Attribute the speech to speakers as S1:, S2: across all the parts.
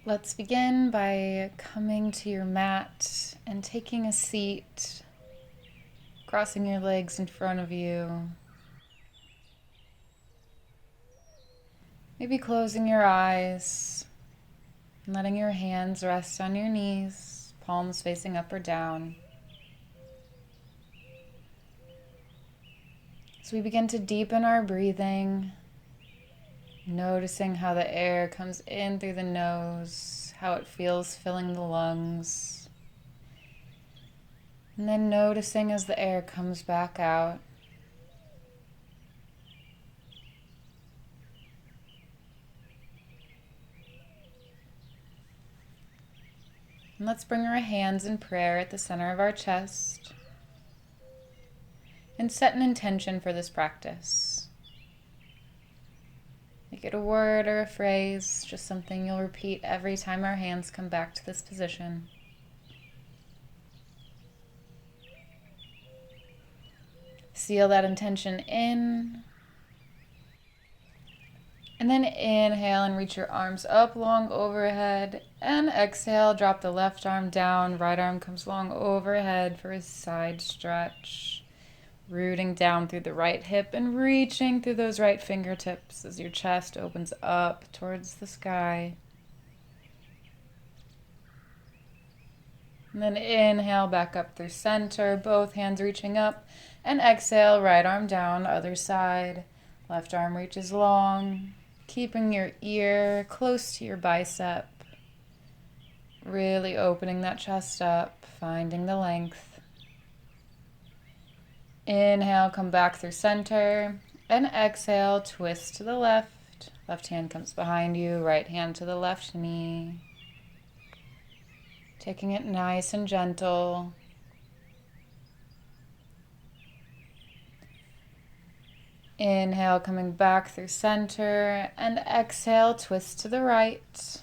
S1: Let's begin by coming to your mat and taking a seat, crossing your legs in front of you. Maybe closing your eyes and letting your hands rest on your knees, palms facing up or down. As we begin to deepen our breathing, noticing how the air comes in through the nose, how it feels filling the lungs. And then noticing as the air comes back out. And let's bring our hands in prayer at the center of our chest and set an intention for this practice. Make it a word or a phrase, just something you'll repeat every time our hands come back to this position. Seal that intention in. And then inhale and reach your arms up long overhead. And exhale, drop the left arm down. Right arm comes long overhead for a side stretch. Rooting down through the right hip and reaching through those right fingertips as your chest opens up towards the sky. And then inhale back up through center, both hands reaching up. And exhale, right arm down, other side. Left arm reaches long. Keeping your ear close to your bicep. Really opening that chest up, finding the length. Inhale, come back through center. And exhale, twist to the left. Left hand comes behind you, right hand to the left knee. Taking it nice and gentle. Inhale, coming back through center, and exhale, twist to the right.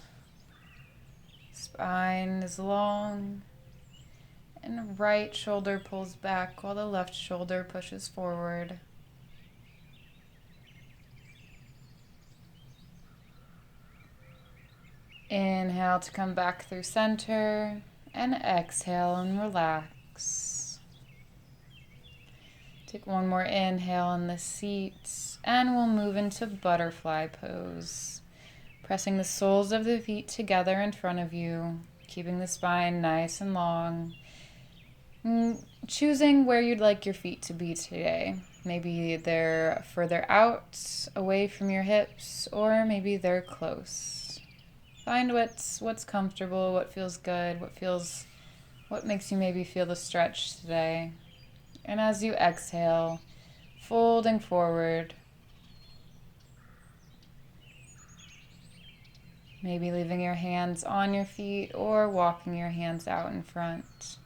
S1: Spine is long, and right shoulder pulls back while the left shoulder pushes forward. Inhale to come back through center, and exhale and relax. Take one more inhale in the seat, and we'll move into butterfly pose. Pressing the soles of the feet together in front of you, keeping the spine nice and long. Choosing where you'd like your feet to be today. Maybe they're further out, away from your hips, or maybe they're close. Find what's comfortable, what feels good, what makes you maybe feel the stretch today. And as you exhale, folding forward, maybe leaving your hands on your feet or walking your hands out in front.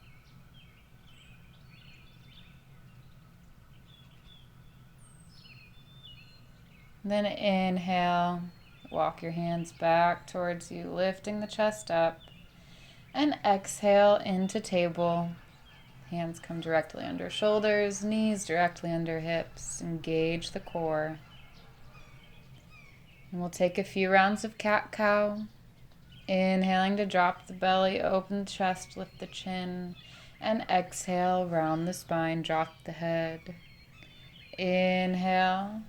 S1: Then inhale, walk your hands back towards you, lifting the chest up. And exhale into table. Hands come directly under shoulders, knees directly under hips. Engage the core. And we'll take a few rounds of cat-cow. Inhaling to drop the belly, open the chest, lift the chin. And exhale, round the spine, drop the head. Inhale,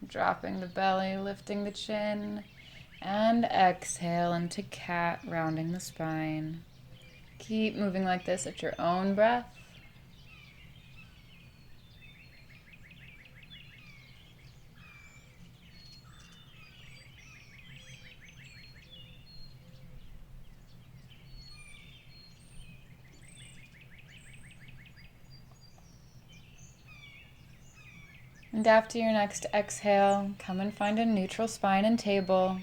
S1: dropping the belly, lifting the chin. And exhale into cat, rounding the spine. Keep moving like this at your own breath. And after your next exhale, come and find a neutral spine and table.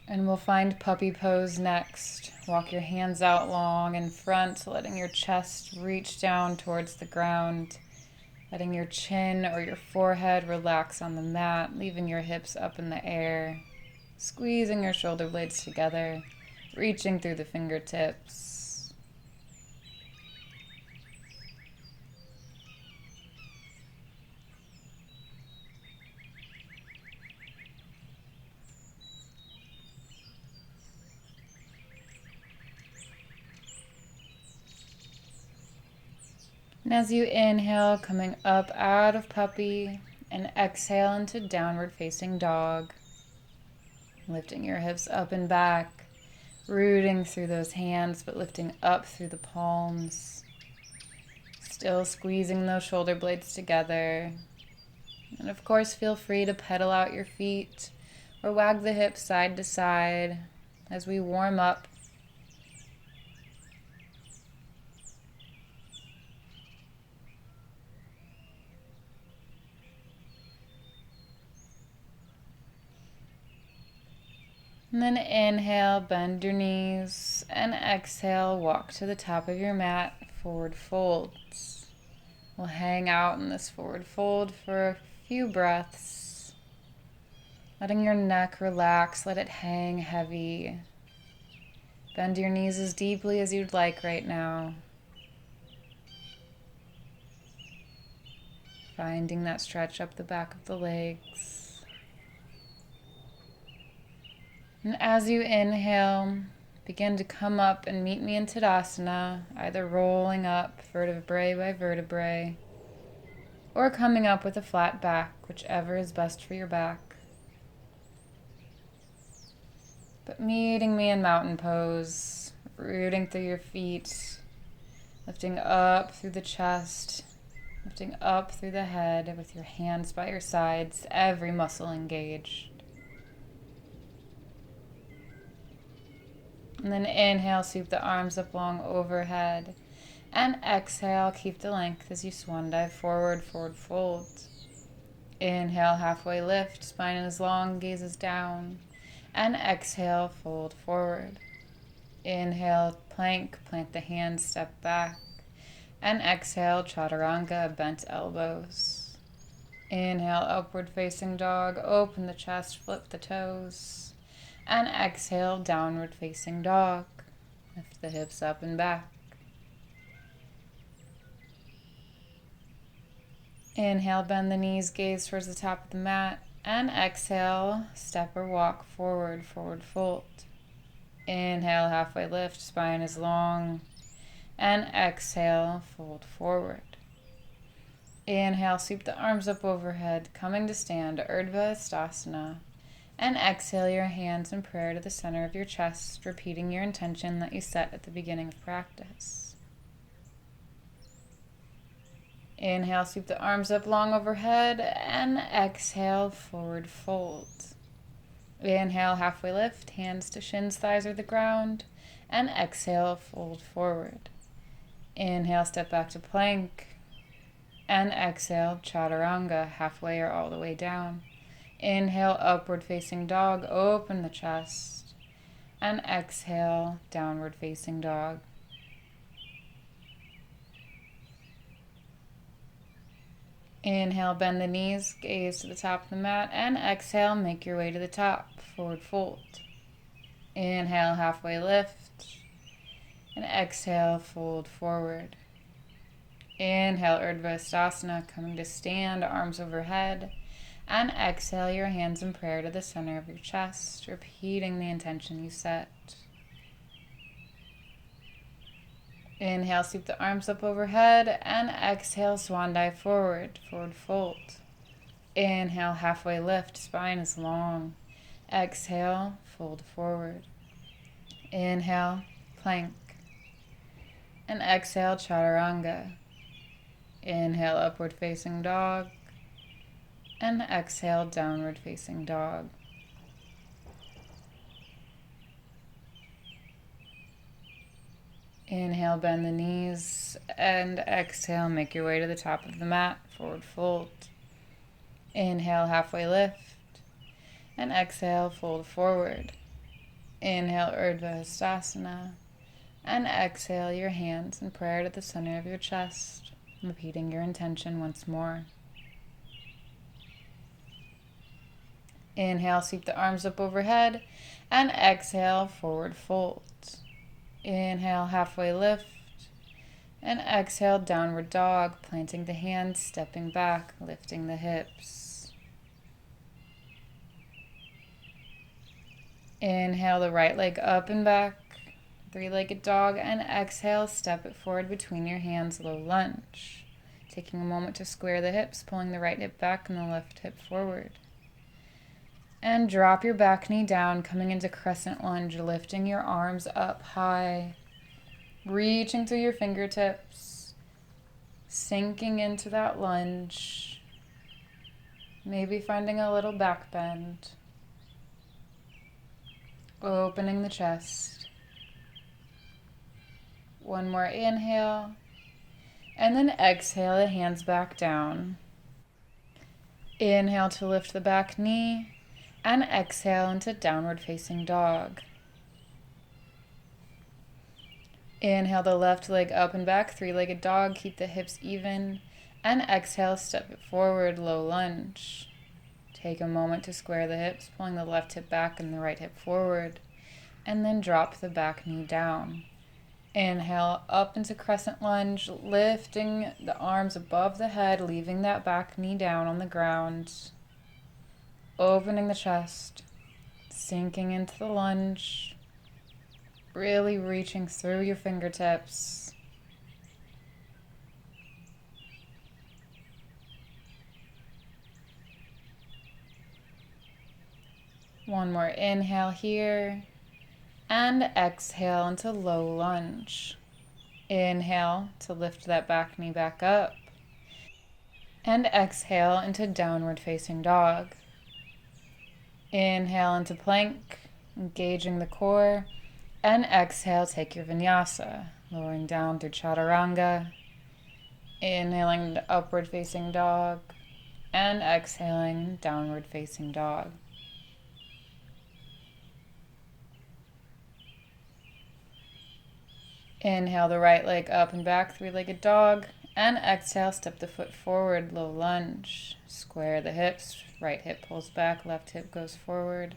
S1: And we'll find puppy pose next. Walk your hands out long in front, letting your chest reach down towards the ground. Letting your chin or your forehead relax on the mat, leaving your hips up in the air. Squeezing your shoulder blades together, reaching through the fingertips. And as you inhale, coming up out of puppy, and exhale into downward facing dog. Lifting your hips up and back, rooting through those hands, but lifting up through the palms. Still squeezing those shoulder blades together. And of course, feel free to pedal out your feet or wag the hips side to side as we warm up. And then inhale, bend your knees, and exhale, walk to the top of your mat, forward folds. We'll hang out in this forward fold for a few breaths. Letting your neck relax, let it hang heavy. Bend your knees as deeply as you'd like right now. Finding that stretch up the back of the legs. And as you inhale, begin to come up and meet me in Tadasana, either rolling up vertebrae by vertebrae, or coming up with a flat back, whichever is best for your back. But meeting me in mountain pose, rooting through your feet, lifting up through the chest, lifting up through the head with your hands by your sides, every muscle engaged. And then inhale, sweep the arms up long overhead. And exhale, keep the length as you swan dive forward, forward fold. Inhale, halfway lift, spine is long, gaze is down. And exhale, fold forward. Inhale, plank, plant the hands, step back. And exhale, chaturanga, bent elbows. Inhale, upward facing dog, open the chest, flip the toes. And exhale, downward facing dog. Lift the hips up and back. Inhale, bend the knees, gaze towards the top of the mat. And exhale, step or walk forward, forward fold. Inhale, halfway lift, spine is long. And exhale, fold forward. Inhale, sweep the arms up overhead, coming to stand, Urdhva Hastasana. And exhale your hands in prayer to the center of your chest, repeating your intention that you set at the beginning of practice. Inhale, sweep the arms up long overhead, and exhale, forward fold. Inhale, halfway lift, hands to shins, thighs or the ground, and exhale, fold forward. Inhale, step back to plank, and exhale, chaturanga, halfway or all the way down. Inhale, upward facing dog, open the chest. And exhale, downward facing dog. Inhale, bend the knees, gaze to the top of the mat. And exhale, make your way to the top, forward fold. Inhale, halfway lift. And exhale, fold forward. Inhale, Urdhva Hastasana, coming to stand, arms overhead. And exhale your hands in prayer to the center of your chest, repeating the intention you set. Inhale, sweep the arms up overhead, and exhale, swan dive forward, forward fold. Inhale, halfway lift, spine is long. Exhale, fold forward. Inhale, plank. And exhale, chaturanga. Inhale, upward facing dog. And exhale, downward facing dog. Inhale, bend the knees, and exhale, make your way to the top of the mat, forward fold. Inhale, halfway lift, and exhale, fold forward. Inhale, Urdhva Hastasana, and exhale your hands in prayer to the center of your chest, repeating your intention once more. Inhale, sweep the arms up overhead, and exhale, forward fold. Inhale, halfway lift, and exhale, downward dog, planting the hands, stepping back, lifting the hips. Inhale the right leg up and back, Three-legged dog, and exhale, step it forward between your hands, low lunge. Taking a moment to square the hips, pulling the right hip back and the left hip forward. And drop your back knee down, coming into crescent lunge, lifting your arms up high, reaching through your fingertips, sinking into that lunge, maybe finding a little back bend, opening the chest. One more inhale, and then exhale the hands back down. Inhale to lift the back knee, and exhale into downward facing dog. Inhale the left leg up and back, three-legged dog, keep the hips even, and exhale, step it forward, low lunge. Take a moment to square the hips, pulling the left hip back and the right hip forward, and then drop the back knee down. Inhale up into crescent lunge, lifting the arms above the head, leaving that back knee down on the ground. Opening the chest, sinking into the lunge, really reaching through your fingertips. One more inhale here, and exhale into low lunge. Inhale to lift that back knee back up, and exhale into downward facing dog. Inhale into plank, engaging the core, and exhale, take your vinyasa, lowering down through chaturanga, inhaling to upward facing dog, and exhaling downward facing dog. Inhale the right leg up and back, three-legged dog, and exhale, step the foot forward, low lunge. Square the hips, right hip pulls back, left hip goes forward.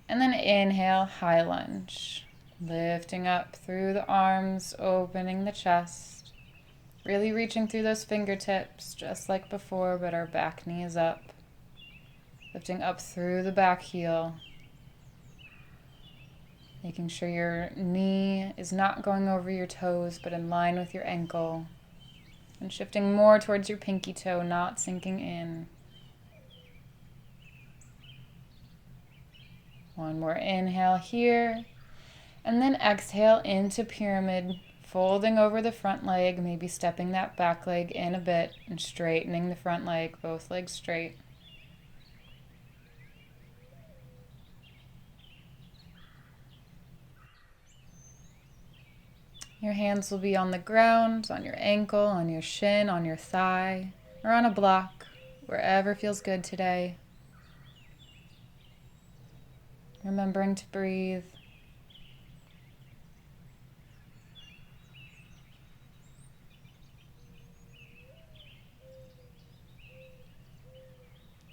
S1: And then inhale, high lunge. Lifting up through the arms, opening the chest. Really reaching through those fingertips, just like before, but our back knee is up. Lifting up through the back heel. Making sure your knee is not going over your toes, but in line with your ankle. And shifting more towards your pinky toe, not sinking in. One more inhale here. And then exhale into pyramid, folding over the front leg, maybe stepping that back leg in a bit and straightening the front leg, both legs straight. Your hands will be on the ground, on your ankle, on your shin, on your thigh, or on a block, wherever feels good today. Remembering to breathe.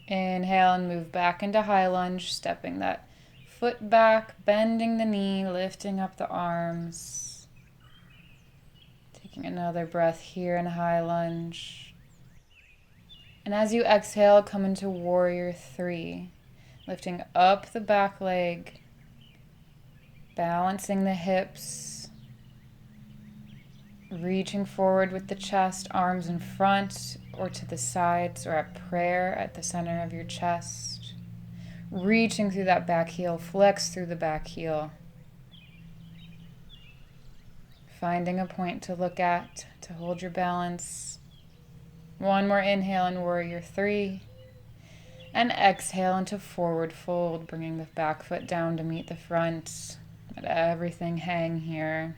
S1: Inhale and move back into high lunge, stepping that foot back, bending the knee, lifting up the arms. Taking another breath here in high lunge. And as you exhale, come into warrior three. Lifting up the back leg, balancing the hips, reaching forward with the chest, arms in front or to the sides, or at prayer at the center of your chest. Reaching through that back heel, flex through the back heel. Finding a point to look at, to hold your balance. One more inhale in warrior three. And exhale into forward fold, bringing the back foot down to meet the front. Let everything hang here.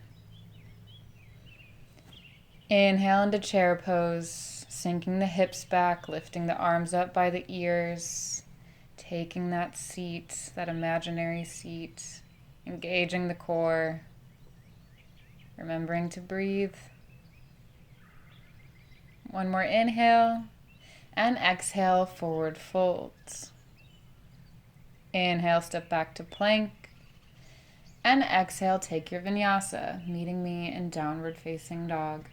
S1: Inhale into chair pose, sinking the hips back, lifting the arms up by the ears, taking that seat, that imaginary seat, engaging the core. Remembering to breathe. One more inhale, and exhale, forward folds. Inhale, step back to plank, and exhale, take your vinyasa, meeting me in downward facing dog.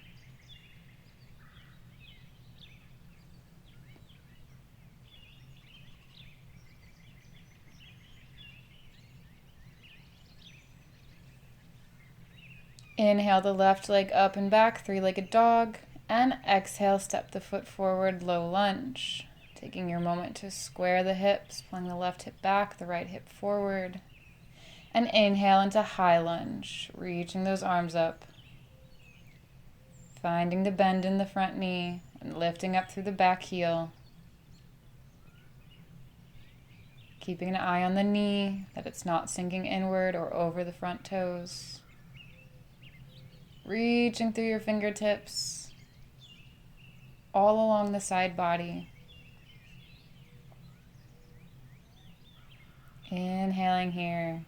S1: Inhale the left leg up and back, three-legged dog. And exhale, step the foot forward, low lunge. Taking your moment to square the hips, pulling the left hip back, the right hip forward. And inhale into high lunge, reaching those arms up. Finding the bend in the front knee and lifting up through the back heel. Keeping an eye on the knee, that it's not sinking inward or over the front toes. Reaching through your fingertips, all along the side body. Inhaling here.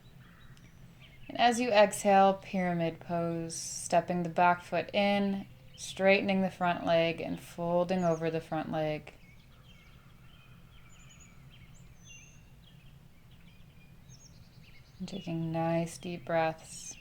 S1: And as you exhale, pyramid pose, stepping the back foot in, straightening the front leg and folding over the front leg. And taking nice deep breaths.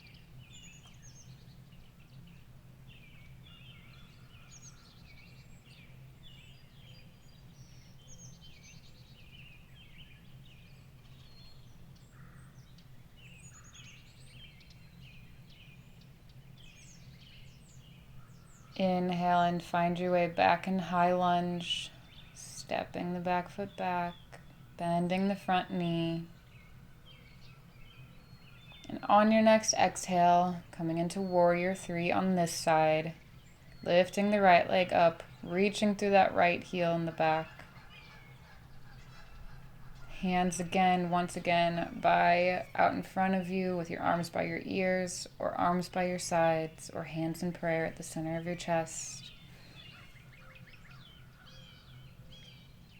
S1: Inhale and find your way back in high lunge, stepping the back foot back, bending the front knee. And on your next exhale, coming into warrior three on this side, lifting the right leg up, reaching through that right heel in the back. Hands again, once again, by out in front of you with your arms by your ears or arms by your sides or hands in prayer at the center of your chest.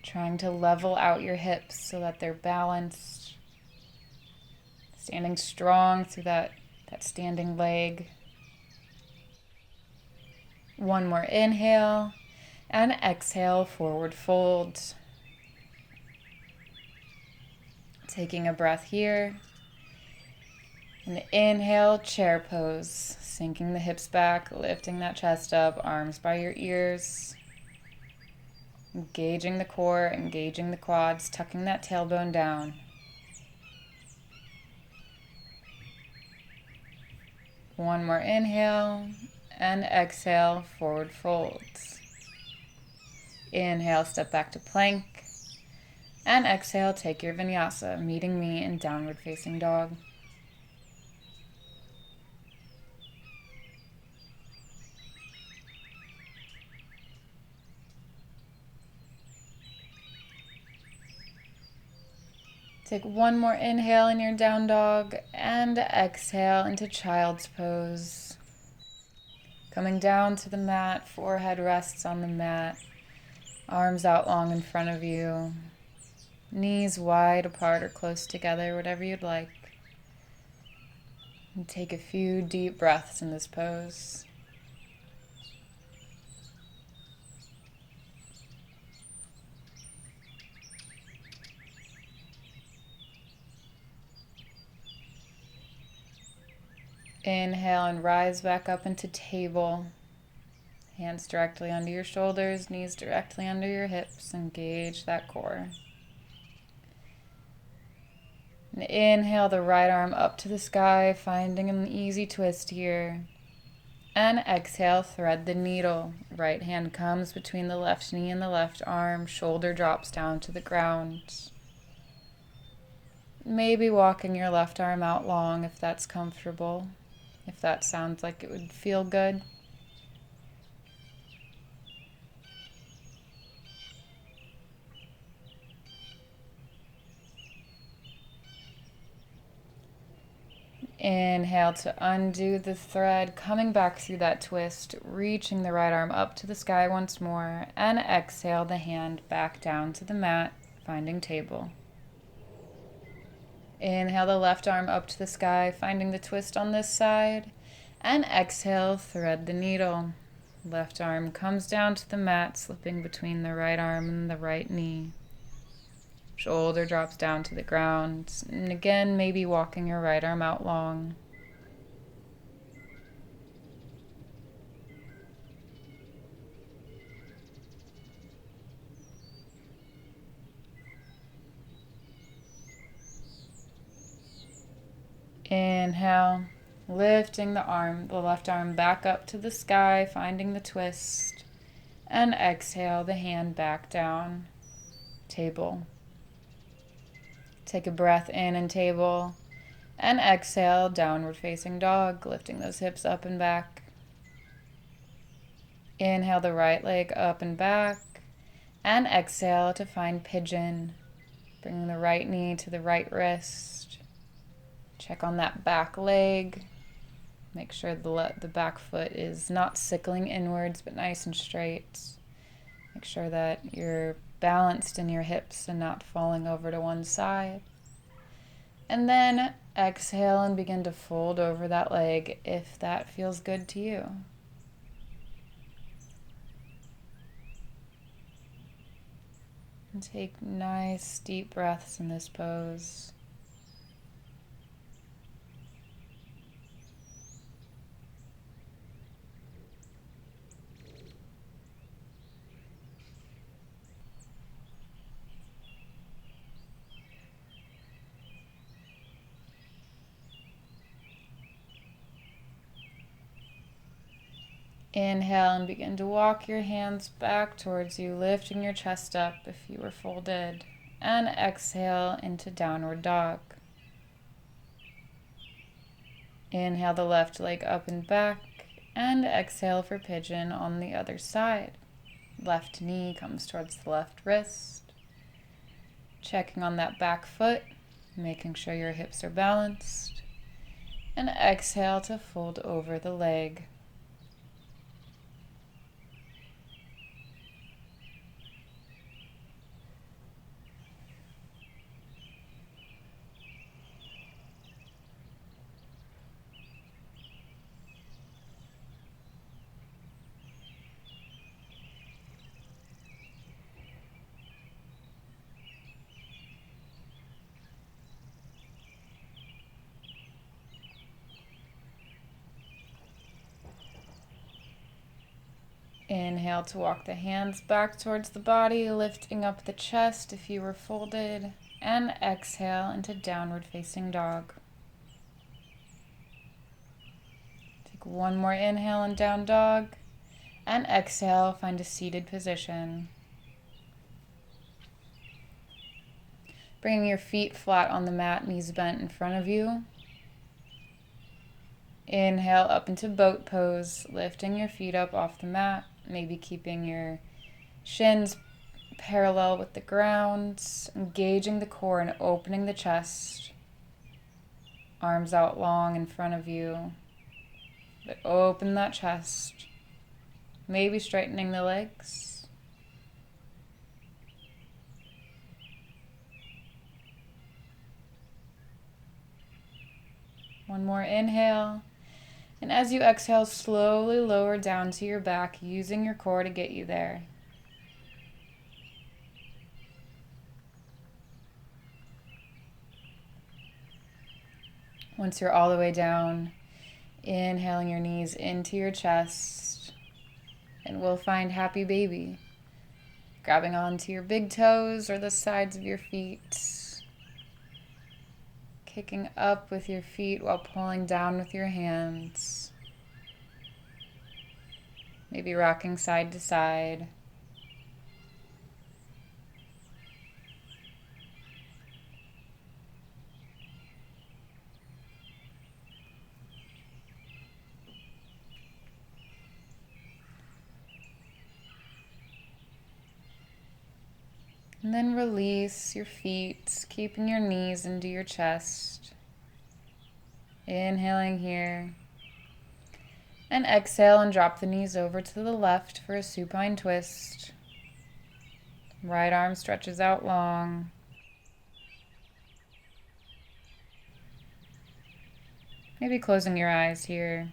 S1: Trying to level out your hips so that they're balanced. Standing strong through that standing leg. One more inhale and exhale, forward fold. Taking a breath here. And inhale, chair pose. Sinking the hips back, lifting that chest up, arms by your ears. Engaging the core, engaging the quads, tucking that tailbone down. One more inhale and exhale, forward folds. Inhale, step back to plank. And exhale, take your vinyasa, meeting me in downward facing dog. Take one more inhale in your down dog and exhale into child's pose. Coming down to the mat, forehead rests on the mat, arms out long in front of you, knees wide apart or close together, whatever you'd like. And take a few deep breaths in this pose. Inhale and rise back up into table. Hands directly under your shoulders, knees directly under your hips. Engage that core. And inhale the right arm up to the sky, finding an easy twist here. And exhale, thread the needle. Right hand comes between the left knee and the left arm. Shoulder drops down to the ground. Maybe walking your left arm out long if that's comfortable. If that sounds like it would feel good. Inhale to undo the thread, coming back through that twist, reaching the right arm up to the sky once more, and exhale the hand back down to the mat, finding table. Inhale the left arm up to the sky, finding the twist on this side, and exhale, thread the needle. Left arm comes down to the mat, slipping between the right arm and the right knee. Shoulder drops down to the ground, and again, maybe walking your right arm out long. Inhale, Lifting the left arm back up to the sky, finding the twist. And exhale the hand back down. Table. Take a breath in and table. And exhale, downward facing dog, lifting those hips up and back. Inhale the right leg up and back. And exhale to find pigeon. Bringing the right knee to the right wrist. Check on that back leg. Make sure the back foot is not sickling inwards, but nice and straight. Make sure that you're balanced in your hips and not falling over to one side. And then exhale and begin to fold over that leg if that feels good to you. And take nice deep breaths in this pose. Inhale and begin to walk your hands back towards you, lifting your chest up if you were folded. And exhale into downward dog. Inhale the left leg up and back. And exhale for pigeon on the other side. Left knee comes towards the left wrist. Checking on that back foot, making sure your hips are balanced. And exhale to fold over the leg. Inhale to walk the hands back towards the body, lifting up the chest if you were folded, and exhale into downward facing dog. Take one more inhale in down dog, and exhale, find a seated position. Bringing your feet flat on the mat, knees bent in front of you. Inhale up into boat pose, lifting your feet up off the mat. Maybe keeping your shins parallel with the ground, engaging the core and opening the chest. Arms out long in front of you, but open that chest. Maybe straightening the legs. One more inhale. And as you exhale, slowly lower down to your back, using your core to get you there. Once you're all the way down, inhaling your knees into your chest, and we'll find happy baby. Grabbing onto your big toes or the sides of your feet. Kicking up with your feet while pulling down with your hands. Maybe rocking side to side. And then release your feet, keeping your knees into your chest. Inhaling here. And exhale and drop the knees over to the left for a supine twist. Right arm stretches out long. Maybe closing your eyes here.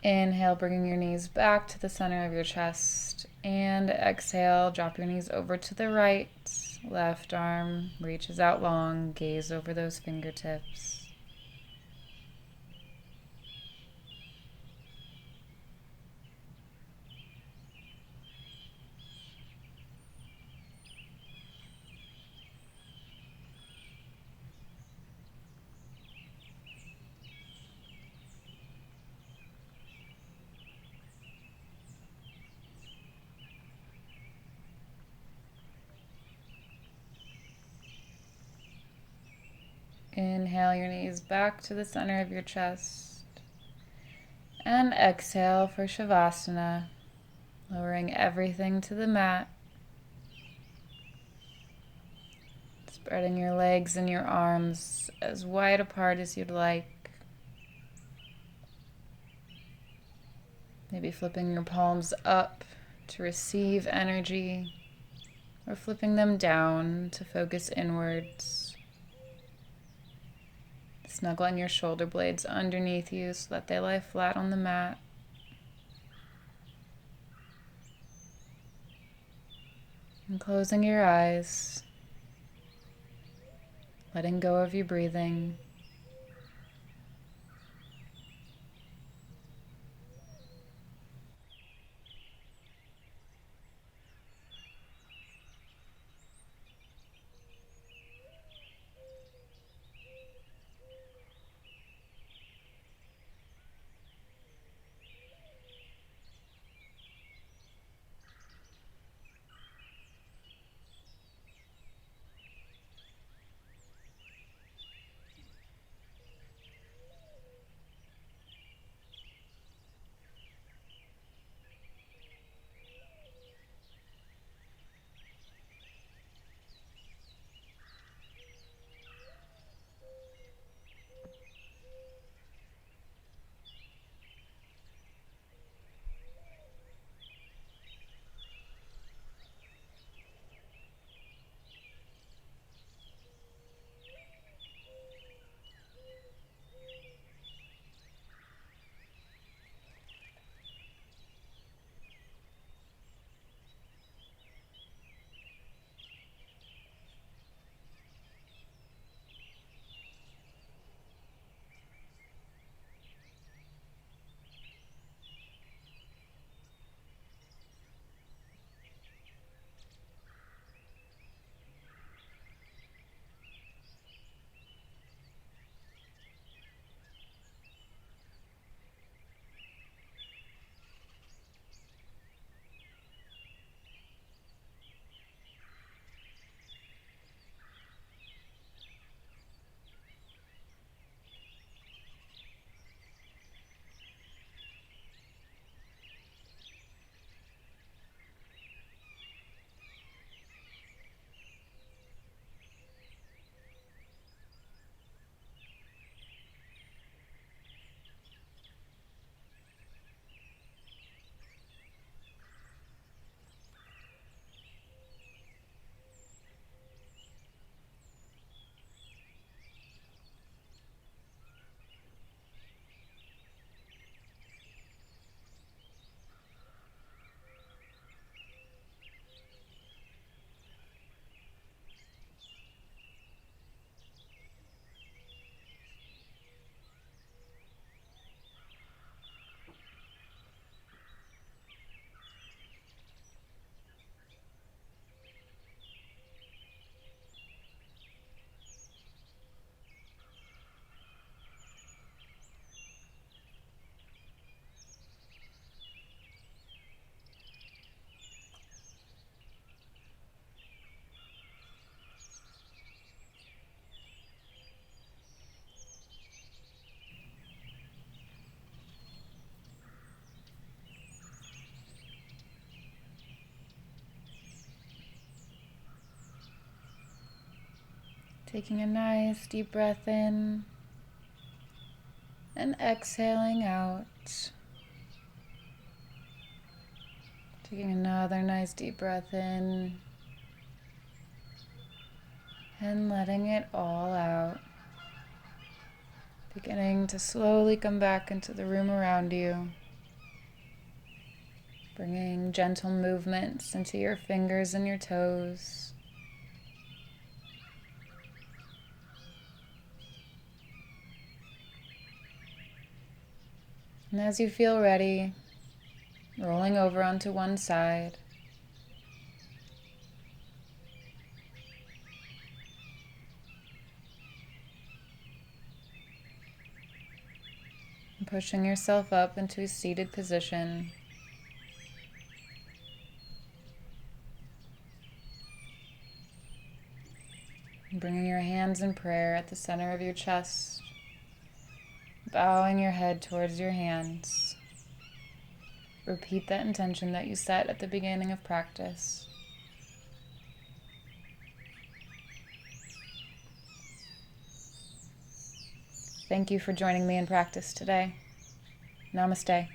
S1: Inhale, bringing your knees back to the center of your chest. And exhale, drop your knees over to the right. Left arm reaches out long, gaze over those fingertips. Inhale your knees back to the center of your chest. And exhale for Shavasana, lowering everything to the mat. Spreading your legs and your arms as wide apart as you'd like. Maybe flipping your palms up to receive energy, or flipping them down to focus inwards. Snuggling your shoulder blades underneath you so that they lie flat on the mat. And closing your eyes, letting go of your breathing. Taking a nice deep breath in and exhaling out. Taking another nice deep breath in and letting it all out. Beginning to slowly come back into the room around you. Bringing gentle movements into your fingers and your toes. And as you feel ready, rolling over onto one side. And pushing yourself up into a seated position. Bringing your hands in prayer at the center of your chest, bowing your head towards your hands. Repeat that intention that you set at the beginning of practice. Thank you for joining me in practice today. Namaste.